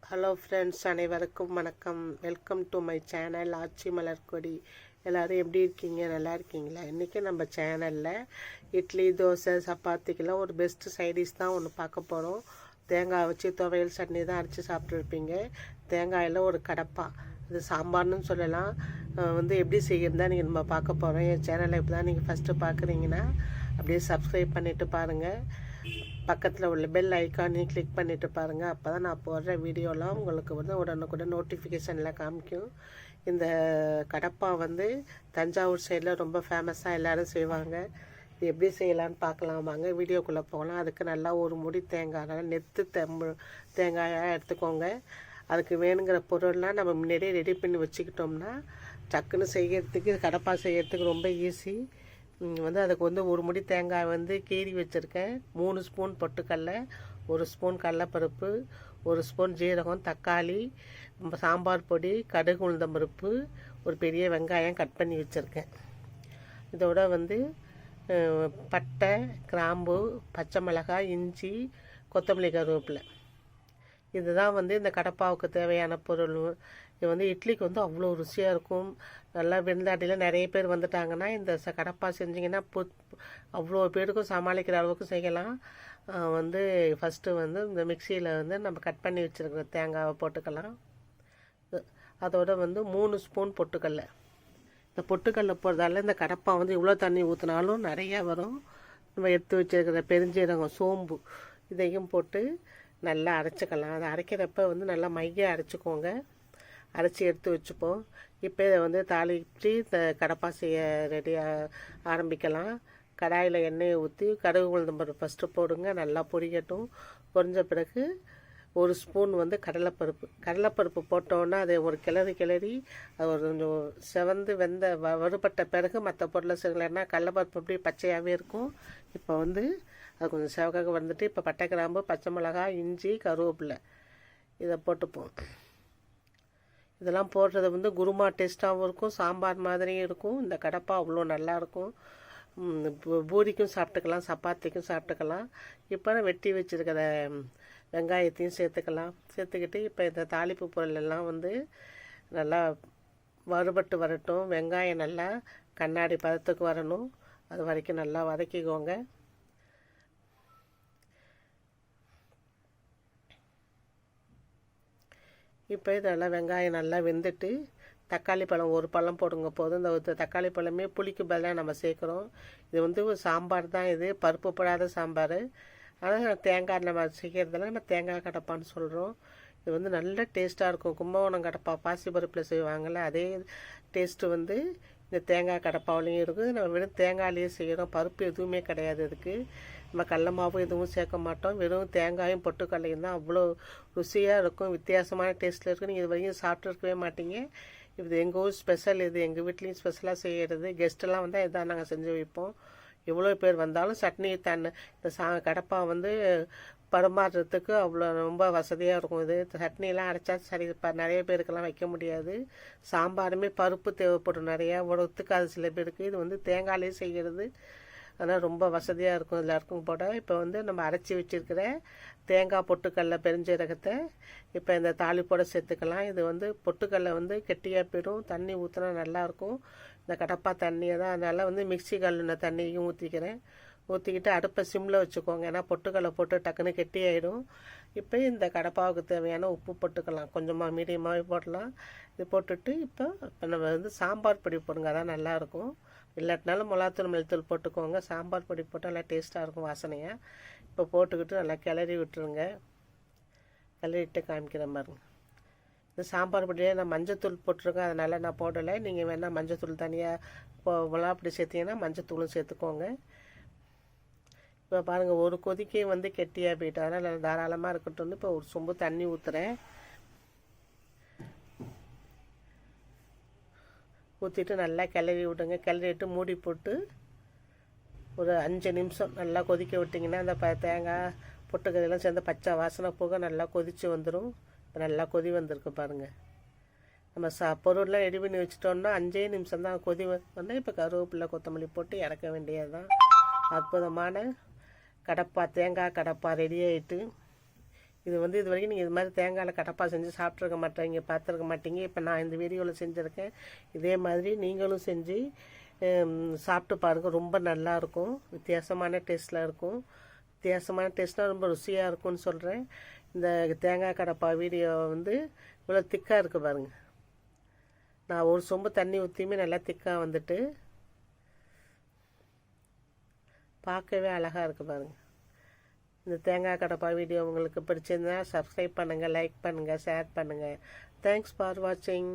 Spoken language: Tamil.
ஹலோ ஃப்ரெண்ட்ஸ், அனைவருக்கும் வணக்கம். வெல்கம் டு மை சேனல் ஆச்சி மலர்கொடி. எல்லோரும் எப்படி இருக்கீங்க? நல்லா இருக்கீங்களா? இன்றைக்கி நம்ம சேனலில் இட்லி, தோசை, சப்பாத்திக்கெல்லாம் ஒரு பெஸ்ட்டு சைடிஷ் தான் ஒன்று பார்க்க போகிறோம். தேங்காய் வச்சு துவையல் சட்னி தான் அரைச்சி சாப்பிட்ருப்பீங்க. தேங்காயில் ஒரு கடப்பா, இது சாம்பார்னு சொல்லலாம். எப்படி செய்யறதா நீங்கள் நம்ம பார்க்க போகிறோம். என் சேனலை இப்போ தான் நீங்கள் ஃபஸ்ட்டு பார்க்குறீங்கன்னா அப்படியே சப்ஸ்கிரைப் பண்ணிவிட்டு பாருங்கள். பக்கத்தில் உள்ள பெல் ஐக்கானையும் கிளிக் பண்ணிவிட்டு பாருங்கள். அப்போ தான் நான் போடுற வீடியோலாம் உங்களுக்கு உடனுக்குடன் நோட்டிஃபிகேஷனில் காமிக்கும். இந்த கடப்பா தஞ்சாவூர் சைடில் ரொம்ப ஃபேமஸாக எல்லோரும் செய்வாங்க. இது எப்படி செய்யலான்னு பார்க்கலாம் வாங்க. வீடியோக்குள்ளே போகலாம். அதுக்கு நல்லா ஒரு முடி தேங்காய், நெத்து தேங்காயாக எடுத்துக்கோங்க. அதுக்கு வேணுங்கிற பொருள்லாம் நம்ம முன்னாடியே ரெடி பண்ணி வச்சுக்கிட்டோம்னா டக்குன்னு செய்கிறதுக்கு, கடப்பா செய்கிறதுக்கு ரொம்ப ஈஸி. அதுக்கு ஒரு முடி தேங்காய் கீறி வச்சுருக்கேன். 3 ஸ்பூன் பொட்டுக்கடல, 1 ஸ்பூன் கடலைப்பருப்பு, 1 ஸ்பூன் ஜீரகம், தக்காளி, சாம்பார் பொடி, கடுகு, உளுந்தம்பருப்பு, ஒரு பெரிய வெங்காயம் கட் பண்ணி வச்சுருக்கேன். இதோட பட்டை, கிராம்பு, பச்சை மிளகாய், இஞ்சி, கொத்தமல்லி, கருவேப்பிலை, இதுதான் இந்த கடப்பாவுக்கு தேவையான பொருள். இது இட்லிக்கு அவ்வளோ ருசியாக இருக்கும். நல்லா விருந்தாட்டியில் நிறைய பேர் வந்துட்டாங்கன்னா இந்த கடப்பா செஞ்சிங்கன்னா அவ்வளோ பேருக்கும் சமாளிக்கிற அளவுக்கு செய்யலாம். ஃபஸ்ட்டு இந்த மிக்சியில் நம்ம கட் பண்ணி வச்சுருக்கிற தேங்காவை போட்டுக்கலாம். அதோட 3 ஸ்பூன் பொட்டுக்கடலை. இந்த பொட்டுக்கடலை போடுறதால இந்த கடப்பா இவ்வளோ தண்ணி ஊற்றினாலும் நிறையா வரும். நம்ம எடுத்து வச்சுருக்கிற பெருஞ்சீரகம், சோம்பு, இதையும் போட்டு நல்லா அரைச்சிக்கலாம். அதை அரைக்கிறப்ப நல்லா மைய அரைச்சிக்கோங்க. அரைச்சி எடுத்து வச்சுப்போம். இப்போ இதை தாளித்து கடப்பா செய்ய ரெடியாக ஆரம்பிக்கலாம். கடாயில் எண்ணெயை ஊற்றி கடுகு, உளுந்தம்பருப்பு ஃபஸ்ட்டு போடுங்க. நல்லா பொரிக்கட்டும். பொரிஞ்ச பிறகு 1 ஸ்பூன் கடலைப்பருப்பு போட்டோன்னா அதை ஒரு கிளறி அது ஒரு கொஞ்சம் செவந்து வறுபட்ட பிறகு மற்ற பொருளை செய்யலைன்னா கடலைப்பருப்பு அப்படியே பச்சையாகவே இருக்கும். இப்போ அது கொஞ்சம் செவக்காக இப்போ பட்டை, கிராம்பு, பச்சை மிளகாய், இஞ்சி, கருவேப்பிலை, இதை போட்டுப்போம். இதெல்லாம் போடுறது குருமா டேஸ்ட்டாகவும் இருக்கும், சாம்பார் மாதிரியும் இருக்கும். இந்த கடப்பா அவ்வளோ நல்லாயிருக்கும். பூரிக்கும் சாப்பிட்டுக்கலாம், சப்பாத்திக்கும் சாப்பிட்டுக்கலாம். இப்போ வெட்டி வச்சுருக்கிற வெங்காயத்தையும் சேர்த்துக்கிட்டு இப்போ இந்த தாளிப்பு பொருள் எல்லாம் நல்லா வறுபட்டு வரட்டும். வெங்காயம் நல்லா கண்ணாடி பதத்துக்கு வரணும். அது வரைக்கும் நல்லா வதக்கிக்கோங்க. இப்போ இதெல்லாம் வெங்காயம் நல்லா வெந்துட்டு தக்காளி பழம் 1 பழம் போடுங்க போதும். இந்த தக்காளி பழமே புளிக்கு பதிலாக நம்ம சேர்க்குறோம். இது ஒரு சாம்பார் தான். இது பருப்பு போடாத சாம்பார். ஆனால் தேங்காய் நம்ம செய்கிறதுல நம்ம தேங்காய் கடப்பான்னு சொல்கிறோம். இது நல்ல டேஸ்ட்டாக இருக்கும். கும்பகோணம் கடப்பா பாசி பருப்பில் செய்வாங்கள்ல, அதே டேஸ்ட்டு இந்த தேங்காய் கடப்பாவிலையும் இருக்குது. நம்ம வெறும் தேங்காயிலேயே செய்கிறோம். பருப்பு எதுவுமே கிடையாது. இதுக்கு நம்ம கடல மாவும் எதுவும் சேர்க்க மாட்டோம். வெறும் தேங்காயும் பொட்டுக்கடலையும் தான். அவ்வளோ ருசியாக இருக்கும். வித்தியாசமான டேஸ்ட்டில் இருக்குது. நீங்கள் இது வரைக்கும் சாப்பிட்ருக்கவே மாட்டீங்க. இது எங்கள் ஊர் ஸ்பெஷல். இது எங்கள் வீட்லேயும் ஸ்பெஷலாக செய்கிறது. கெஸ்ட்டெல்லாம் வந்தால் இதான் நாங்கள் செஞ்சு வைப்போம். எவ்வளோ பேர் வந்தாலும் சட்னி இந்த கடப்பா பரிமாறுறதுக்கு அவ்வளோ ரொம்ப வசதியாக இருக்கும். இது சட்னியெல்லாம் அரைச்சா சரி நிறைய பேருக்கெல்லாம் வைக்க முடியாது. சாம்பாருமே பருப்பு தேவைப்படும் நிறையா, ஒத்துக்காது சில பேருக்கு. இது தேங்காயிலே செய்கிறது. அதனால் ரொம்ப வசதியாக இருக்கும் எல்லாருக்கும் போட. இப்போ நம்ம அரைச்சி வச்சுருக்கிற தேங்காய், பொட்டுக்கடலை, பெருஞ்சீரகத்தை இப்போ இந்த தாளிப்போட சேர்த்துக்கலாம். இது பொட்டுக்கடலை கெட்டியாக போயிடும். தண்ணி ஊற்றினா நல்லாயிருக்கும். இந்த கடப்பா தண்ணியை தான், அதனால் மிக்சி கல்லுன தண்ணியும் ஊற்றிக்கிட்டு அடுப்பை சிம்மில் வச்சுக்கோங்க. ஏன்னா பொட்டுக்கடலை போட்டு டக்குன்னு கெட்டி ஆகிடும். இப்போ இந்த கடப்பாவுக்கு தேவையான உப்பு போட்டுக்கலாம். கொஞ்சமாக மீடியமாகவே போடலாம். இது போட்டுட்டு இப்போ நம்ம சாம்பார் பொடி போடுங்க. அதான் நல்லாயிருக்கும். இல்லாட்டினாலும் மிளகாத்தூள், மல்லித்தூள் போட்டுக்கோங்க. சாம்பார் பொடி போட்டால் நல்லா டேஸ்ட்டாக இருக்கும், வாசனையாக. இப்போ போட்டுக்கிட்டு நல்லா கிளறி விட்டுருங்க. கிளறிட்டு காமிக்கிற பாருங்க. இந்த சாம்பார் பொடியே நான் மஞ்சத்தூள் போட்டிருக்கேன், அதனால் நான் போடலை. நீங்கள் வேணால் மஞ்சத்தூள் தனியாக மிளகாப்பொடி சேர்த்திங்கன்னா மஞ்சத்தூளும் சேர்த்துக்கோங்க. இப்போ பாருங்கள், ஒரு கொதிக்கே கெட்டியாக போயிட்டு, அதனால் நல்லா தாராளமாக இருக்கட்டும். இப்போ ஒரு சொம்பு தண்ணி ஊற்றுறேன். ஊற்றிட்டு நல்லா கிளறி விட்டுங்க. கிளறிட்டு மூடி போட்டு ஒரு 5 நிமிஷம் நல்லா கொதிக்க விட்டிங்கன்னா அந்த தேங்காய், பொட்டுக்கடலாம் சேர்ந்து பச்சை வாசனை போக நல்லா கொதித்து வந்துடும். இப்போ நல்லா கொதி வந்திருக்கு பாருங்கள். நம்ம பொருள்லாம் ரெடி பண்ணி வச்சிட்டோம்னா 5 நிமிஷம் தான் கொதி வந்தால் இப்போ கருவேப்பிலை, கொத்தமல்லி போட்டு இறக்க வேண்டியது தான். அற்புதமான கடப்பா, தேங்காய் கடப்பா ரெடி ஆகிட்டு. இது வரைக்கும் நீங்கள் இது மாதிரி தேங்காயில் கடப்பா செஞ்சு சாப்பிட்ருக்க மாட்டீங்க, பார்த்துருக்க மாட்டீங்க. இப்போ நான் இந்த வீடியோவில் செஞ்சுருக்கேன். இதே மாதிரி நீங்களும் செஞ்சு சாப்பிட்டு பாருங்கள். ரொம்ப நல்லாயிருக்கும். வித்தியாசமான டேஸ்ட்டில் இருக்கும். வித்தியாசமான டேஸ்ட்னால் ரொம்ப ருசியாக இருக்கும்னு சொல்கிறேன். இந்த தேங்காய் கடப்பா வீடியோ இவ்வளோ திக்காக இருக்குது பாருங்கள். நான் ஒரு சொம்பு தண்ணி ஊற்றியுமே நல்லா திக்காக வந்துட்டு பார்க்கவே அழகாக இருக்குது பாருங்கள். இந்த தேங்காய் கடப்பா வீடியோ உங்களுக்கு பிடிச்சிருந்தா சப்ஸ்கிரைப் பண்ணுங்கள், லைக் பண்ணுங்கள், ஷேர் பண்ணுங்கள். தேங்க்ஸ் ஃபார் வாட்சிங்.